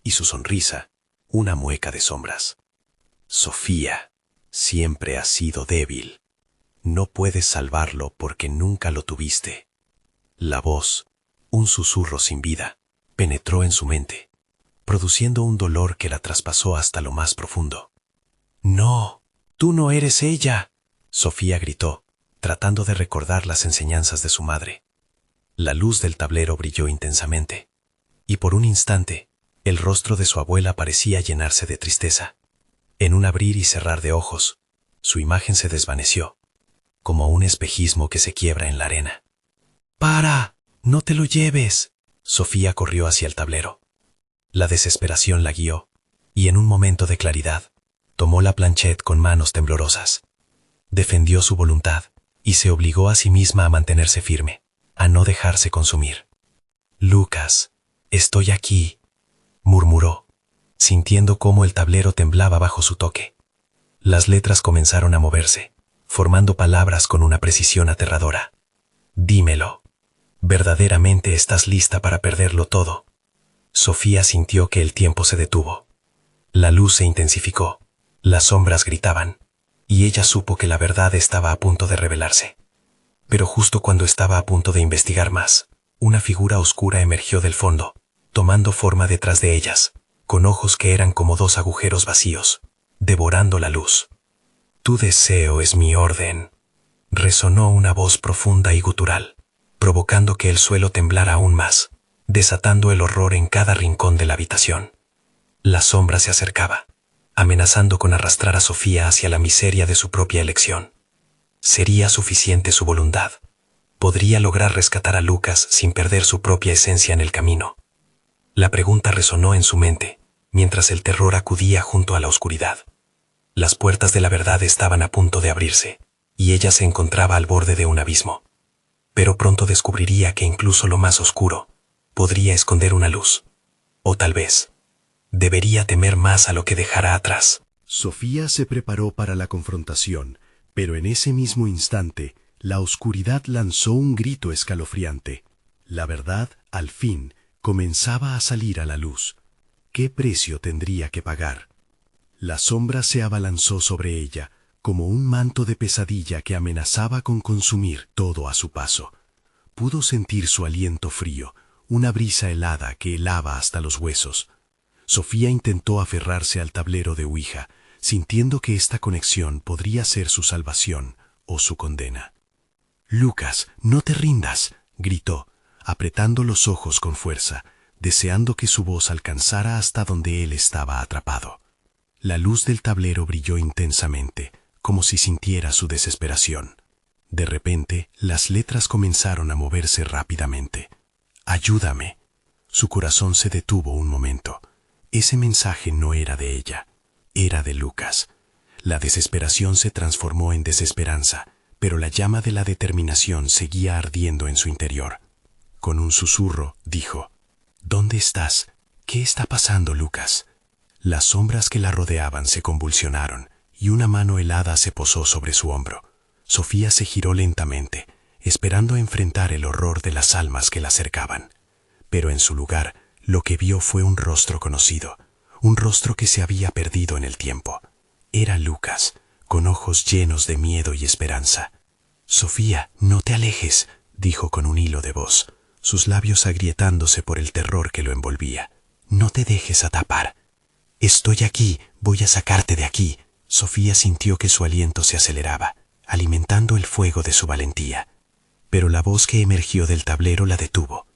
y su sonrisa, una mueca de sombras. «Sofía, siempre has sido débil. No puedes salvarlo porque nunca lo tuviste». La voz, un susurro sin vida, penetró en su mente, produciendo un dolor que la traspasó hasta lo más profundo. «No, tú no eres ella», Sofía gritó, tratando de recordar las enseñanzas de su madre. La luz del tablero brilló intensamente, y por un instante, el rostro de su abuela parecía llenarse de tristeza. En un abrir y cerrar de ojos, su imagen se desvaneció, como un espejismo que se quiebra en la arena. «¡Para! ¡No te lo lleves!», Sofía corrió hacia el tablero. La desesperación la guió, y en un momento de claridad, tomó la planchette con manos temblorosas. Defendió su voluntad, y se obligó a sí misma a mantenerse firme, a no dejarse consumir. «Lucas, estoy aquí», murmuró, sintiendo cómo el tablero temblaba bajo su toque. Las letras comenzaron a moverse, formando palabras con una precisión aterradora. «Dímelo. ¿Verdaderamente estás lista para perderlo todo?». Sofía sintió que el tiempo se detuvo. La luz se intensificó, las sombras gritaban, y ella supo que la verdad estaba a punto de revelarse. Pero justo cuando estaba a punto de investigar más, una figura oscura emergió del fondo, tomando forma detrás de ellas, con ojos que eran como dos agujeros vacíos, devorando la luz. «Tu deseo es mi orden», resonó una voz profunda y gutural, provocando que el suelo temblara aún más, desatando el horror en cada rincón de la habitación. La sombra se acercaba, amenazando con arrastrar a Sofía hacia la miseria de su propia elección. Sería suficiente su voluntad. Podría lograr rescatar a Lucas sin perder su propia esencia en el camino. La pregunta resonó en su mente, mientras el terror acudía junto a la oscuridad. Las puertas de la verdad estaban a punto de abrirse, y ella se encontraba al borde de un abismo. Pero pronto descubriría que incluso lo más oscuro podría esconder una luz. O tal vez, debería temer más a lo que dejara atrás. Sofía se preparó para la confrontación, pero en ese mismo instante, la oscuridad lanzó un grito escalofriante. La verdad, al fin, comenzaba a salir a la luz. ¿Qué precio tendría que pagar? La sombra se abalanzó sobre ella, como un manto de pesadilla que amenazaba con consumir todo a su paso. Pudo sentir su aliento frío, una brisa helada que helaba hasta los huesos. Sofía intentó aferrarse al tablero de Ouija, sintiendo que esta conexión podría ser su salvación o su condena. «Lucas, no te rindas», gritó, apretando los ojos con fuerza, deseando que su voz alcanzara hasta donde él estaba atrapado. La luz del tablero brilló intensamente, como si sintiera su desesperación. De repente, las letras comenzaron a moverse rápidamente. «Ayúdame». Su corazón se detuvo un momento. Ese mensaje no era de ella, era de Lucas. La desesperación se transformó en desesperanza, pero la llama de la determinación seguía ardiendo en su interior. Con un susurro, dijo: «¿Dónde estás? ¿Qué está pasando, Lucas?». Las sombras que la rodeaban se convulsionaron, y una mano helada se posó sobre su hombro. Sofía se giró lentamente, esperando enfrentar el horror de las almas que la cercaban. Pero en su lugar, lo que vio fue un rostro conocido, un rostro que se había perdido en el tiempo. Era Lucas, con ojos llenos de miedo y esperanza. «Sofía, no te alejes», dijo con un hilo de voz, sus labios agrietándose por el terror que lo envolvía. «No te dejes atrapar. Estoy aquí, voy a sacarte de aquí. Sofía sintió que su aliento se aceleraba, alimentando el fuego de su valentía. Pero la voz que emergió del tablero la detuvo.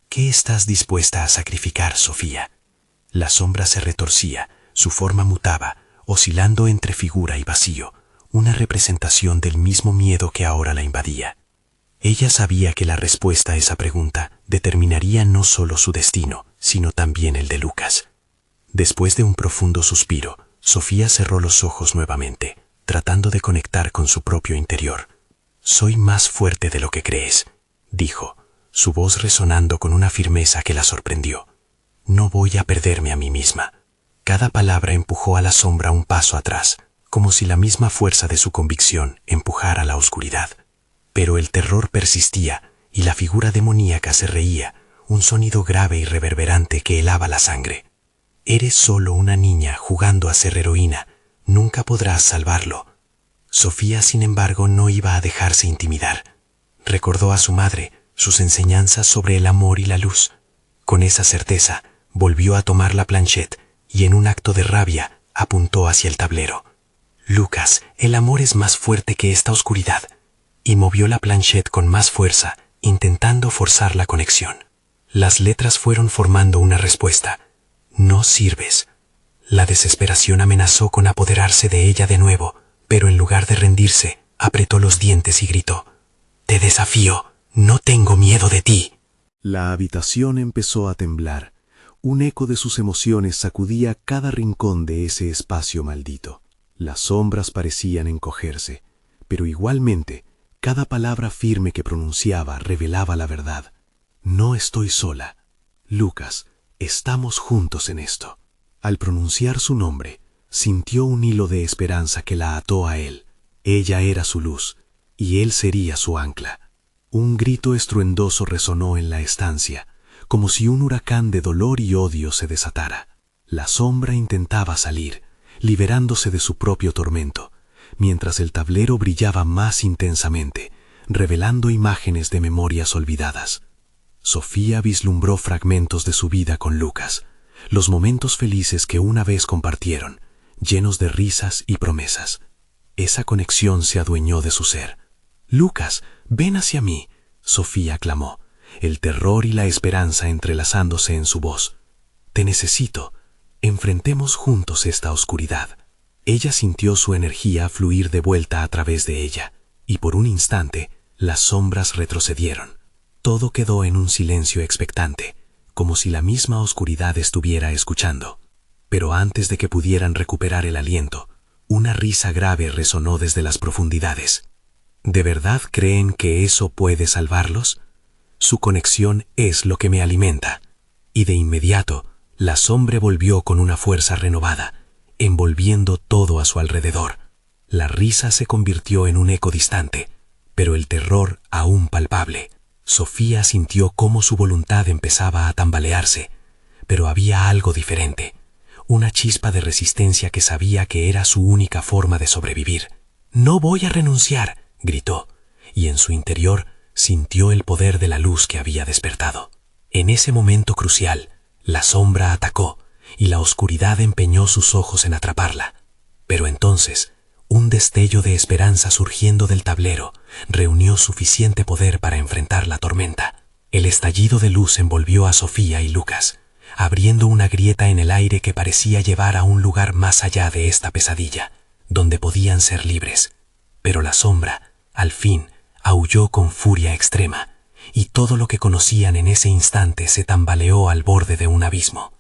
¿Qué estás dispuesta a sacrificar, Sofía? La sombra se retorcía, su forma mutaba, oscilando entre figura y vacío, una representación del mismo miedo que ahora la invadía. Ella sabía que la respuesta a esa pregunta determinaría no solo su destino, sino también el de Lucas. Después de un profundo suspiro, Sofía cerró los ojos nuevamente, tratando de conectar con su propio interior. «Soy más fuerte de lo que crees», dijo, su voz resonando con una firmeza que la sorprendió. «No voy a perderme a mí misma». Cada palabra empujó a la sombra un paso atrás, como si la misma fuerza de su convicción empujara a la oscuridad. Pero el terror persistía y la figura demoníaca se reía, un sonido grave y reverberante que helaba la sangre. «Eres solo una niña jugando a ser heroína, nunca podrás salvarlo». Sofía, sin embargo, no iba a dejarse intimidar. Recordó a su madre, sus enseñanzas sobre el amor y la luz. Con esa certeza, volvió a tomar la planchette y en un acto de rabia apuntó hacia el tablero. «Lucas, el amor es más fuerte que esta oscuridad», y movió la planchette con más fuerza, intentando forzar la conexión. Las letras fueron formando una respuesta. «No sirves». La desesperación amenazó con apoderarse de ella de nuevo, pero en lugar de rendirse, apretó los dientes y gritó: «Te desafío, no tengo miedo de ti». La habitación empezó a temblar. Un eco de sus emociones sacudía cada rincón de ese espacio maldito. Las sombras parecían encogerse, pero igualmente, cada palabra firme que pronunciaba revelaba la verdad. «No estoy sola. Lucas, estamos juntos en esto». Al pronunciar su nombre, sintió un hilo de esperanza que la ató a él. Ella era su luz, y él sería su ancla. Un grito estruendoso resonó en la estancia, como si un huracán de dolor y odio se desatara. La sombra intentaba salir, liberándose de su propio tormento, mientras el tablero brillaba más intensamente, revelando imágenes de memorias olvidadas. Sofía vislumbró fragmentos de su vida con Lucas, los momentos felices que una vez compartieron, llenos de risas y promesas. Esa conexión se adueñó de su ser. «Lucas, ven hacia mí», Sofía clamó, el terror y la esperanza entrelazándose en su voz. «Te necesito. Enfrentemos juntos esta oscuridad». Ella sintió su energía fluir de vuelta a través de ella, y por un instante las sombras retrocedieron. Todo quedó en un silencio expectante, como si la misma oscuridad estuviera escuchando. Pero antes de que pudieran recuperar el aliento, una risa grave resonó desde las profundidades. ¿De verdad creen que eso puede salvarlos? Su conexión es lo que me alimenta. Y de inmediato, la sombra volvió con una fuerza renovada, envolviendo todo a su alrededor. La risa se convirtió en un eco distante, pero el terror aún palpable. Sofía sintió cómo su voluntad empezaba a tambalearse, pero había algo diferente, una chispa de resistencia que sabía que era su única forma de sobrevivir. «No voy a renunciar», gritó, y en su interior sintió el poder de la luz que había despertado. En ese momento crucial, la sombra atacó, y la oscuridad empeñó sus ojos en atraparla. Pero entonces, un destello de esperanza surgiendo del tablero reunió suficiente poder para enfrentar la tormenta. El estallido de luz envolvió a Sofía y Lucas, abriendo una grieta en el aire que parecía llevar a un lugar más allá de esta pesadilla, donde podían ser libres. Pero la sombra, al fin, aulló con furia extrema, y todo lo que conocían en ese instante se tambaleó al borde de un abismo.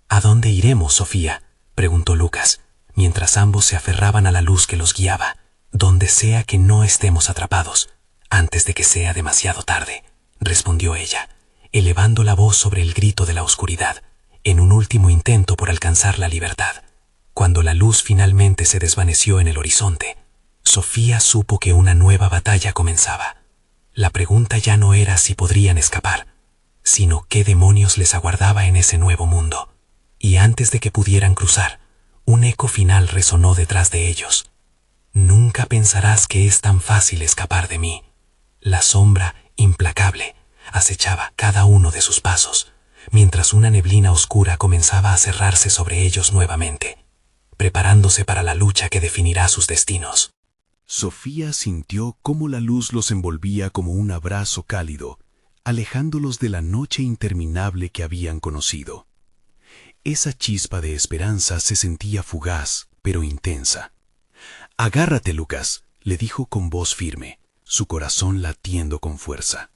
«¿A dónde iremos, Sofía?», preguntó Lucas, mientras ambos se aferraban a la luz que los guiaba. «Donde sea que no estemos atrapados, antes de que sea demasiado tarde», respondió ella, elevando la voz sobre el grito de la oscuridad, en un último intento por alcanzar la libertad. Cuando la luz finalmente se desvaneció en el horizonte, Sofía supo que una nueva batalla comenzaba. La pregunta ya no era si podrían escapar, sino qué demonios les aguardaba en ese nuevo mundo. Y antes de que pudieran cruzar, un eco final resonó detrás de ellos. «Nunca pensarás que es tan fácil escapar de mí». La sombra, implacable, acechaba cada uno de sus pasos, mientras una neblina oscura comenzaba a cerrarse sobre ellos nuevamente. preparándose para la lucha que definirá sus destinos. Sofía sintió cómo la luz los envolvía como un abrazo cálido, alejándolos de la noche interminable que habían conocido. Esa chispa de esperanza se sentía fugaz, pero intensa. «Agárrate, Lucas», le dijo con voz firme, su corazón latiendo con fuerza.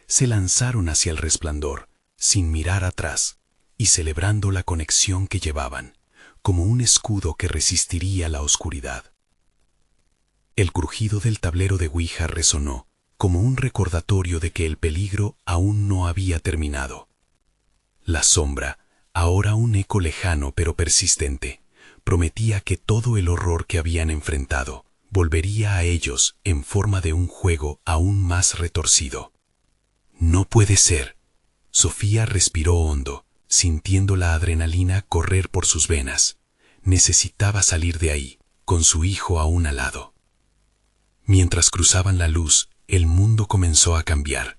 Se lanzaron hacia el resplandor, sin mirar atrás, y celebrando la conexión que llevaban, como un escudo que resistiría la oscuridad. El crujido del tablero de Ouija resonó, como un recordatorio de que el peligro aún no había terminado. La sombra, ahora un eco lejano pero persistente, prometía que todo el horror que habían enfrentado volvería a ellos en forma de un juego aún más retorcido. «No puede ser». Sofía respiró hondo, sintiendo la adrenalina correr por sus venas. Necesitaba salir de ahí, con su hijo aún al lado. Mientras cruzaban la luz, el mundo comenzó a cambiar.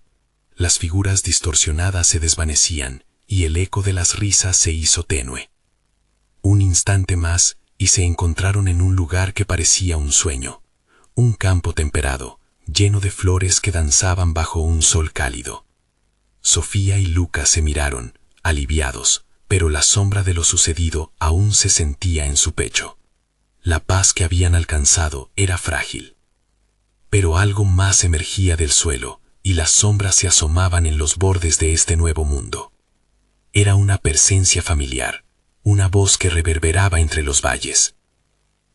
Las figuras distorsionadas se desvanecían y el eco de las risas se hizo tenue. Un instante más y se encontraron en un lugar que parecía un sueño. Un campo temperado, lleno de flores que danzaban bajo un sol cálido. Sofía y Lucas se miraron, aliviados, pero la sombra de lo sucedido aún se sentía en su pecho. La paz que habían alcanzado era frágil. Pero algo más emergía del suelo, y las sombras se asomaban en los bordes de este nuevo mundo. Era una presencia familiar, una voz que reverberaba entre los valles.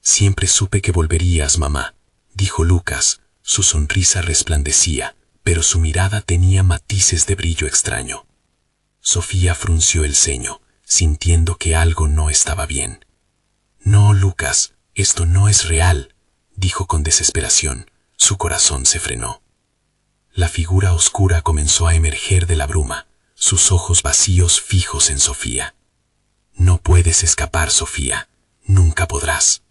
«Siempre supe que volverías, mamá», dijo Lucas. Su sonrisa resplandecía, pero su mirada tenía matices de brillo extraño. Sofía frunció el ceño, sintiendo que algo no estaba bien. «No, Lucas, esto no es real», dijo con desesperación. Su corazón se frenó. La figura oscura comenzó a emerger de la bruma, sus ojos vacíos fijos en Sofía. «No puedes escapar, Sofía, nunca podrás».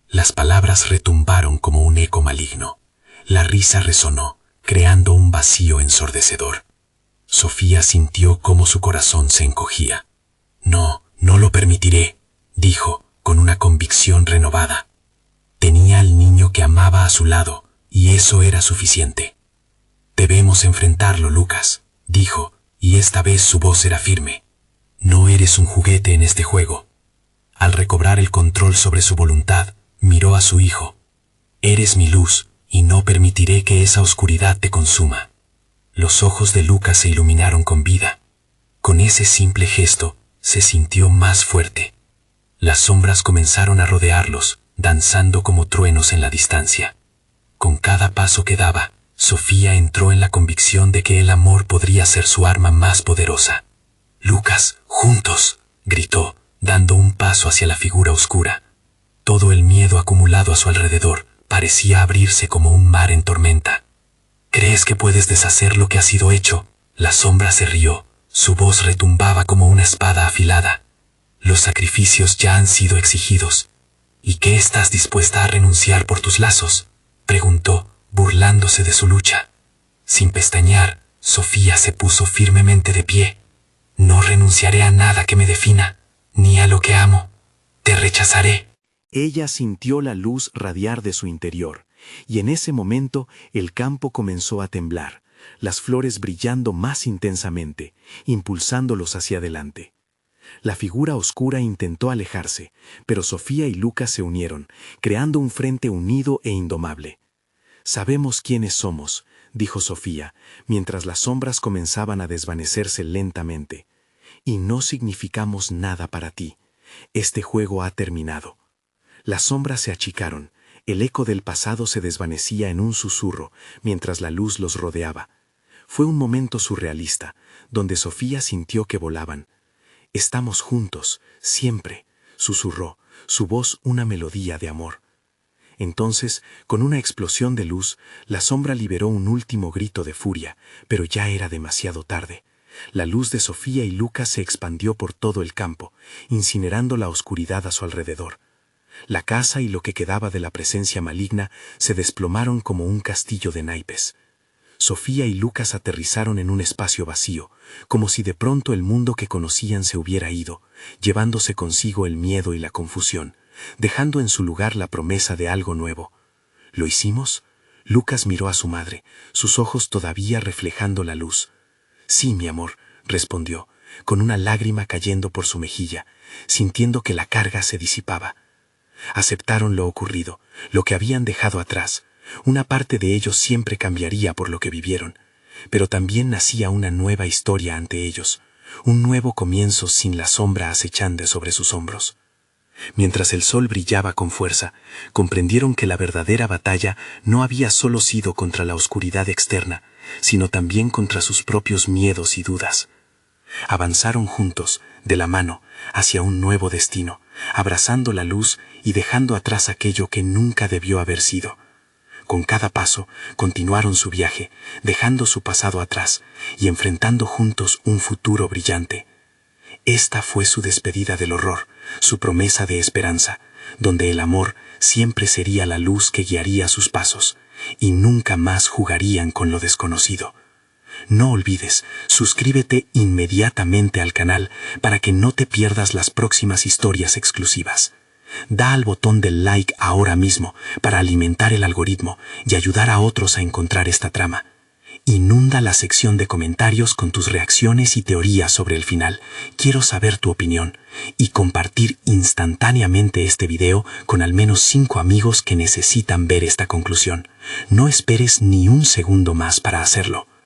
Las palabras retumbaron como un eco maligno. La risa resonó, creando un vacío ensordecedor. Sofía sintió cómo su corazón se encogía. «No, no lo permitiré», dijo, con una convicción renovada. Tenía al niño que amaba a su lado, y eso era suficiente. «Debemos enfrentarlo, Lucas», dijo, y esta vez su voz era firme. «No eres un juguete en este juego». Al recobrar el control sobre su voluntad, miró a su hijo. «Eres mi luz, y no permitiré que esa oscuridad te consuma». Los ojos de Lucas se iluminaron con vida. Con ese simple gesto, se sintió más fuerte. Las sombras comenzaron a rodearlos, danzando como truenos en la distancia. Con cada paso que daba, Sofía entró en la convicción de que el amor podría ser su arma más poderosa. «Lucas, juntos», gritó, dando un paso hacia la figura oscura. Todo el miedo acumulado a su alrededor parecía abrirse como un mar en tormenta. «¿Crees que puedes deshacer lo que ha sido hecho?». La sombra se rió, su voz retumbaba como una espada afilada. «Los sacrificios ya han sido exigidos. ¿Y qué estás dispuesta a renunciar por tus lazos?», preguntó, burlándose de su lucha. Sin pestañear, Sofía se puso firmemente de pie. «No renunciaré a nada que me defina, ni a lo que amo. Te rechazaré». Ella sintió la luz radiar de su interior, y en ese momento el campo comenzó a temblar, las flores brillando más intensamente, impulsándolos hacia adelante. La figura oscura intentó alejarse, pero Sofía y Lucas se unieron, creando un frente unido e indomable. «Sabemos quiénes somos», dijo Sofía, mientras las sombras comenzaban a desvanecerse lentamente. «Y no significamos nada para ti. Este juego ha terminado». Las sombras se achicaron, el eco del pasado se desvanecía en un susurro, mientras la luz los rodeaba. Fue un momento surrealista, donde Sofía sintió que volaban. «Estamos juntos, siempre», susurró, su voz una melodía de amor. Entonces, con una explosión de luz, la sombra liberó un último grito de furia, pero ya era demasiado tarde. La luz de Sofía y Lucas se expandió por todo el campo, incinerando la oscuridad a su alrededor. La casa y lo que quedaba de la presencia maligna se desplomaron como un castillo de naipes. Sofía y Lucas aterrizaron en un espacio vacío, como si de pronto el mundo que conocían se hubiera ido, llevándose consigo el miedo y la confusión, dejando en su lugar la promesa de algo nuevo. ¿Lo hicimos? Lucas miró a su madre, sus ojos todavía reflejando la luz. Sí, mi amor, respondió, con una lágrima cayendo por su mejilla, sintiendo que la carga se disipaba. Aceptaron lo ocurrido, lo que habían dejado atrás. Una parte de ellos siempre cambiaría por lo que vivieron, pero también nacía una nueva historia ante ellos, un nuevo comienzo sin la sombra acechante sobre sus hombros. Mientras el sol brillaba con fuerza, comprendieron que la verdadera batalla no había solo sido contra la oscuridad externa, sino también contra sus propios miedos y dudas. Avanzaron juntos, de la mano, hacia un nuevo destino, abrazando la luz y dejando atrás aquello que nunca debió haber sido. Con cada paso, continuaron su viaje, dejando su pasado atrás y enfrentando juntos un futuro brillante. Esta fue su despedida del horror, su promesa de esperanza, donde el amor siempre sería la luz que guiaría sus pasos, y nunca más jugarían con lo desconocido. No olvides, suscríbete inmediatamente al canal para que no te pierdas las próximas historias exclusivas. Da al botón del like ahora mismo para alimentar el algoritmo y ayudar a otros a encontrar esta trama. Inunda la sección de comentarios con tus reacciones y teorías sobre el final. Quiero saber tu opinión y compartir instantáneamente este video con al menos 5 amigos que necesitan ver esta conclusión. No esperes ni un segundo más para hacerlo.